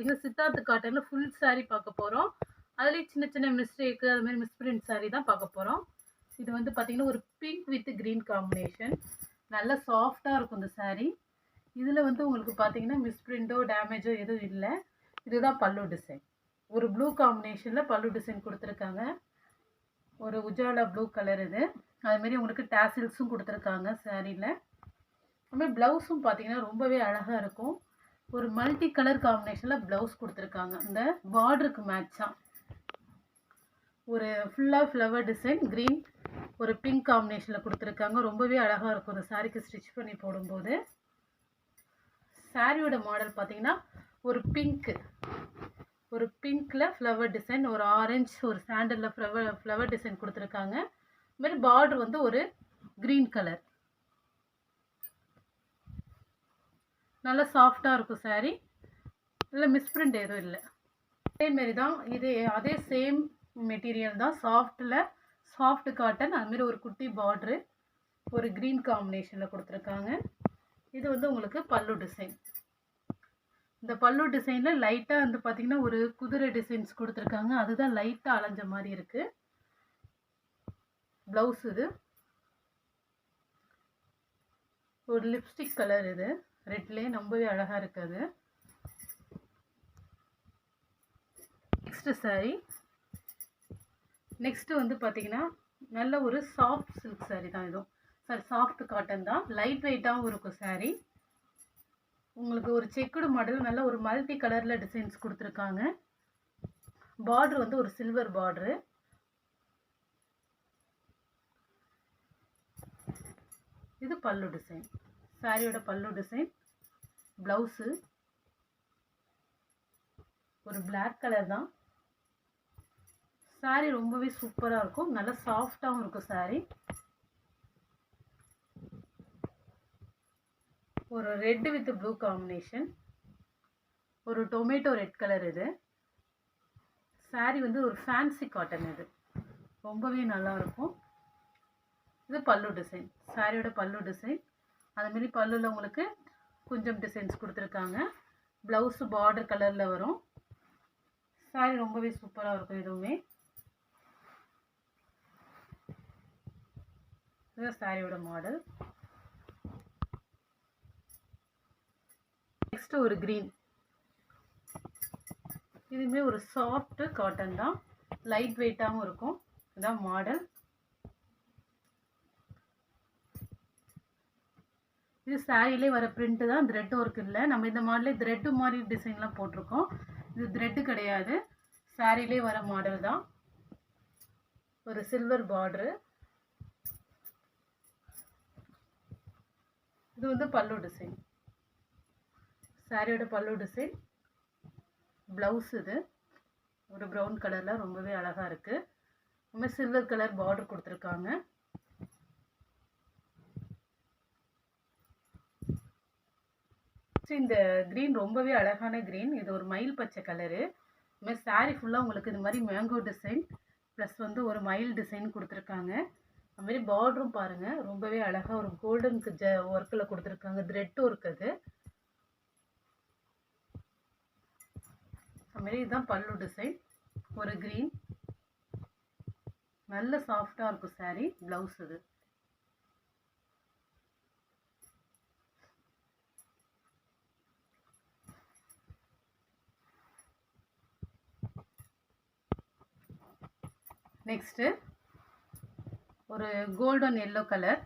பார்த்தீங்கன்னா, Siddharth காட்டன்ல full sorry பார்க்க போறோம். அதுலயும் சின்ன சின்ன மிஸ்டேக் அது மாரி மிஸ்பிரிண்ட் சாரி தான் பார்க்க போறோம். இது வந்து பார்த்தீங்கன்னா, ஒரு பிங்க் வித் கிரீன் காம்பினேஷன். நல்லா சாஃப்ட்டா இருக்கும் இந்த சாரி. இதுல வந்து உங்களுக்கு பார்த்தீங்கன்னா, மிஸ்பிரிண்டோ, டேமேஜோ எதுவும் இல்ல. இதுதான் பல்லு டிசைன். ஒரு ப்ளூ காம்பினேஷன்ல பல்லு டிசைன் குடுத்துருக்காங்க. ஒரு உஜாலா ப்ளூ கலர் இது. அது மாரி உங்களுக்கு டாசில்ஸும் குடுத்துருக்காங்க சாரில. அது மாரி ப்ளவுஸும் பார்த்தீங்கன்னா, ரொம்பவே அழகா இருக்கும். ஒரு மல்டி கலர் காம்பினேஷன்ல ப்ளவுஸ் குடுத்துருக்காங்க. இந்த பார்டருக்கு மேட்சா. ஒரு ஃபுல்லா ஃப்ளவர் டிசைன் கிரீன் ஒரு பிங்க் காம்பினேஷன்ல குடுத்துருக்காங்க. ரொம்பவே அழகா இருக்கும் இந்த சாரிக்கு ஸ்டிச் பண்ணி போடும்போது. சாரியோட மாடல் பார்த்தீங்கன்னா, ஒரு பிங்க்ல ஃப்ளவர் டிசைன், ஒரு ஆரஞ்சு, ஒரு சாண்டல்ல ஃப்ளவர் டிசைன் குடுத்துருக்காங்க. இது மாரி பார்டர் வந்து ஒரு கிரீன் கலர். நல்லா சாஃப்ட்டா இருக்கும் சாரி. இதுல மிஸ்பிரிண்ட் எதுவும் இல்ல. அதே மாரி தான் அதே சேம் மெட்டீரியல் தான் சாஃப்ட் காட்டன். அது மாரி ஒரு குட்டி பார்டரு ஒரு கிரீன் காம்பினேஷன்ல குடுத்துருக்காங்க. இது வந்து உங்களுக்கு பல்லு டிசைன். இந்த பல்லு டிசைன்ல லைட்டா வந்து பார்த்தீங்கன்னா, ஒரு குதிரை டிசைன்ஸ் குடுத்துருக்காங்க. அதுதான் லைட்டா அலைஞ்ச மாரி இருக்கு. ப்ளவுஸ் இது. ஒரு லிப்ஸ்டிக் கலர் இது. ரெட்லயே ரொம்பவே அழகா இருக்கு அது. Next sorry. நெக்ஸ்ட் வந்து பார்த்தீங்கன்னா, நல்ல ஒரு சாஃப்ட் சில்க் சாரி தான் இதுவும். சாஃப்ட் காட்டன் தான். லைட் வெயிட்டாவும் இருக்கும் சாரி. உங்களுக்கு ஒரு செக்குடு மாடல் நல்ல ஒரு மல்டி கலர்ல டிசைன்ஸ் குடுத்துருக்காங்க. பார்டர் வந்து ஒரு சில்வர் பார்டரு. இது பல்லு டிசைன். சாரியோட பல்லு டிசைன். ப்ளவுஸு ஒரு பிளாக் கலர் தான். சாரி ரொம்பவே சூப்பரா இருக்கும். நல்லா சாஃப்ட்டாவும் இருக்கும் சாரி. ஒரு ரெட் வித் ப்ளூ காம்பினேஷன். ஒரு டொமேட்டோ ரெட் கலர் இது. சாரி வந்து ஒரு ஃபேன்சி காட்டன் இது. ரொம்பவே நல்லா இருக்கும். இது பல்லு டிசைன். சாரியோட பல்லு டிசைன். அது மாதிரி பல்லுல உங்களுக்கு கொஞ்சம் டிசைன்ஸ் கொடுத்துருக்காங்க. ப்ளவுஸ் பார்டர் கலர்ல வரும். சாரி ரொம்பவே சூப்பரா இருக்கும். இதுவுமே இதுதான் சாரியோட மாடல். நெக்ஸ்ட் ஒரு கிரீன். இதுவுமே ஒரு சாஃப்ட் காட்டன் தான். லைட் வெயிட்டாகவும் இருக்கும். இதுதான் மாடல். இது சாரிலே வர பிரிண்ட் தான். த்ரெட் ஒர்க் இல்லை. நம்ம இந்த மாடலே த்ரெட் மாதிரி டிசைன்லாம் போட்டிருக்கோம். இது த்ரெட் கிடையாது. சாரிலே வர மாடல் தான். ஒரு சில்வர் பார்டரு. இது வந்து பல்லு டிசைன். சாரியோட பல்லு டிசைன். ப்ளவுஸ் இது ஒரு ப்ரௌன் கலர்ல ரொம்பவே அழகா இருக்கு. நம்ம சில்வர் கலர் பார்டர் கொடுத்துருக்காங்க. இந்த கிரீன் ரொம்பவே அழகான கிரீன். இது ஒரு மயில் பச்சை கலரு. இந்த சாரி ஃபுல்லாக உங்களுக்கு இது மாதிரி மேங்கோ டிசைன் ப்ளஸ் வந்து ஒரு மயில் டிசைன் கொடுத்துருக்காங்க. அது மாதிரி பார்டரும் பாருங்க ரொம்பவே அழகா ஒரு கோல்டனுக்கு ஒர்க்கில் கொடுத்துருக்காங்க. த்ரெட் ஒர்க் அது. அது மாதிரி இதுதான் பல்லு டிசைன். ஒரு கிரீன் நல்ல சாஃப்டா இருக்கும் சாரி. ப்ளவுஸ் இது. நெக்ஸ்ட் ஒரு கோல்டன் எல்லோ கலர்.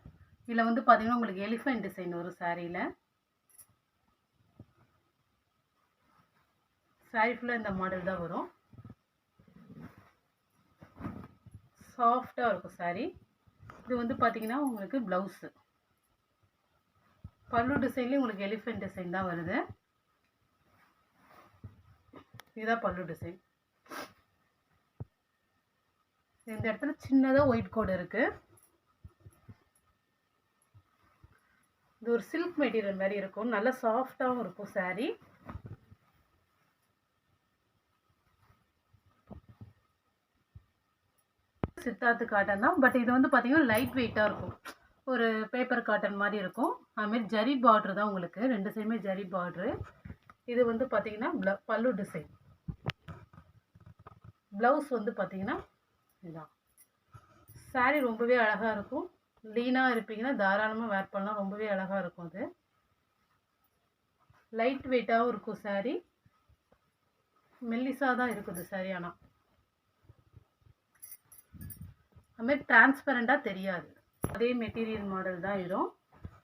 இதில் வந்து பார்த்தீங்கன்னா உங்களுக்கு எலிஃபென்ட் டிசைன் வரும் சாரியில். சாரி ஃபுல்லாக இந்த மாடல் தான் வரும். சாஃப்டாக இருக்கும் சாரி. இது வந்து பார்த்தீங்கன்னா உங்களுக்கு ப்ளவுஸு. பல்லு டிசைன்லேயும் உங்களுக்கு எலிஃபென்ட் டிசைன் தான் வருது. இதுதான் பல்லு டிசைன். இந்த இடத்துல சின்னதாக ஒயிட் கோடு இருக்கு. இது ஒரு சில்க் மெட்டீரியல் மாதிரி இருக்கும். நல்லா சாஃப்டாகவும் இருக்கும் சாரி. சித்தார்த்து காட்டன் தான். பட் இது வந்து பார்த்தீங்கன்னா லைட் வெயிட்டாக இருக்கும். ஒரு பேப்பர் காட்டன் மாதிரி இருக்கும். அதுமாரி ஜரி பார்டர் தான் உங்களுக்கு. ரெண்டு சைடுமே ஜரி பார்டரு. இது வந்து பார்த்தீங்கன்னா பல்லு டிசைன். ப்ளவுஸ் வந்து பார்த்தீங்கன்னா இதுதான். சாரீ ரொம்பவே அழகாக இருக்கும். லீனாக இருப்பீங்கன்னா தாராளமாக வேர் பண்ணலாம். ரொம்பவே அழகாக இருக்கும். அது லைட் வெயிட்டாகவும் இருக்கும். சாரீ மெல்லிசாக தான் இருக்குது சாரீ. ஆனால் அதுமாதிரி டிரான்ஸ்பரண்டாக தெரியாது. அதே மெட்டீரியல் மாடல் தான் இதுவும்.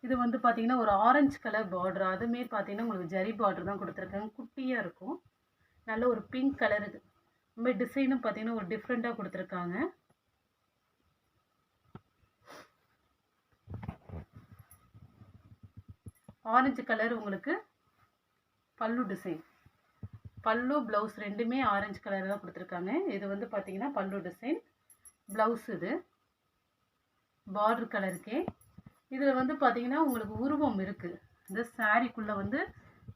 இது வந்து பார்த்தீங்கன்னா ஒரு ஆரஞ்சு கலர் பார்டர். அதுமாரி பார்த்தீங்கன்னா உங்களுக்கு ஜரி பார்டர் தான் கொடுத்துருக்காங்க. குட்டியாக இருக்கும். நல்ல ஒரு பிங்க் கலர். இது இதுமாதிரி டிசைனும் பார்த்தீங்கன்னா ஒரு டிஃப்ரெண்ட்டாக கொடுத்துருக்காங்க. ஆரஞ்சு கலர் உங்களுக்கு பல்லு டிசைன். பல்லு ப்ளவுஸ் ரெண்டுமே ஆரஞ்சு கலர் தான் கொடுத்துருக்காங்க. இது வந்து பார்த்தீங்கன்னா பல்லு டிசைன். ப்ளவுஸ் இது பார்டர் கலருக்கே. இதில் வந்து பார்த்தீங்கன்னா உங்களுக்கு உருவம் இருக்குது. இந்த சாரீக்குள்ளே வந்து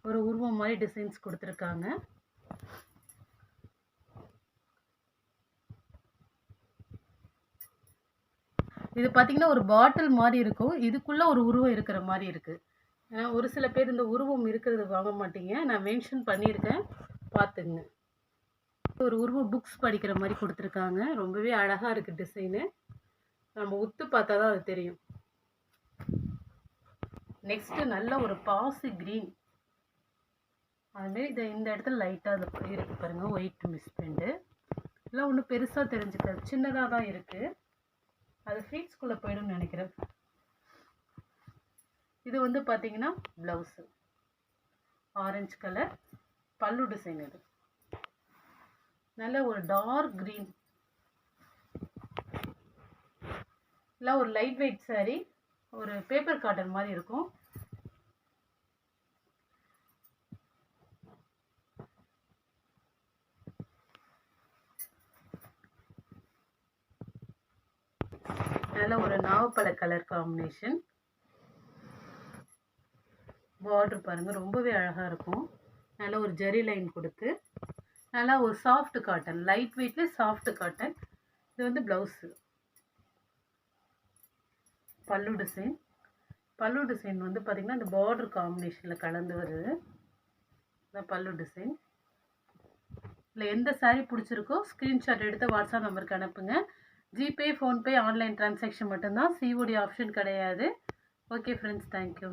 ஒரு உருவம் மாதிரி டிசைன்ஸ் கொடுத்துருக்காங்க. இது பார்த்தீங்கன்னா ஒரு பாட்டில் மாதிரி இருக்கும். இதுக்குள்ளே ஒரு உருவம் இருக்கிற மாதிரி இருக்குது. ஏன்னா ஒரு சில பேர் இந்த உருவம் இருக்கிறது வாங்க மாட்டீங்க. நான் மென்ஷன் பண்ணியிருக்கேன், பார்த்துங்க. ஒரு உருவம் புக்ஸ் படிக்கிற மாதிரி கொடுத்துருக்காங்க. ரொம்பவே அழகாக இருக்குது டிசைனு. நம்ம உத்து பார்த்தா தான் அது தெரியும். நெக்ஸ்ட்டு நல்ல ஒரு பாசி க்ரீன். அதுமாரி இந்த இடத்துல லைட்டாக அது இருக்குது பாருங்கள். ஒயிட் மிஸ் பெண்டு எல்லாம் ஒன்றும் பெருசாக தெரிஞ்சுக்காது. சின்னதாக தான் இருக்குது. அது ஃபீட்ஸ்குள்ளே போய்டும்னு நினைக்கிறேன். இது வந்து பார்த்தீங்கன்னா ப்ளவுஸு ஆரஞ்சு கலர். பல்லு டிசைன். இது நல்ல ஒரு டார்க் க்ரீன். இல்லை ஒரு லைட் வெயிட் சாரீ. ஒரு பேப்பர் காட்டன் மாதிரி இருக்கும். நல்ல ஒரு நாவப்பழ கலர் காம்பினேஷன். பார்டர் பாருங்கள் ரொம்பவே அழகாக இருக்கும். நல்ல ஒரு ஜெரி லைன் கொடுத்து நல்லா ஒரு சாஃப்ட் காட்டன். லைட் வெயிட்ல சாஃப்ட் காட்டன். இது வந்து ப்ளவுஸு. பல்லு டிசைன். பல்லு டிசைன் வந்து பார்த்திங்கன்னா இந்த பார்டர் காம்பினேஷனில் கலந்து வருது. இந்த பல்லு டிசைன். இல்லை எந்த சாரீ பிடிச்சிருக்கோ ஸ்க்ரீன்ஷாட் எடுத்து வாட்ஸ்அப் நம்பருக்கு அனுப்புங்க. ஜிபே, ஃபோன்பே, ஆன்லைன் டிரான்சாக்ஷன் மட்டும்தான். சிஓடி ஆப்ஷன் கிடையாது. Okay friends, thank you.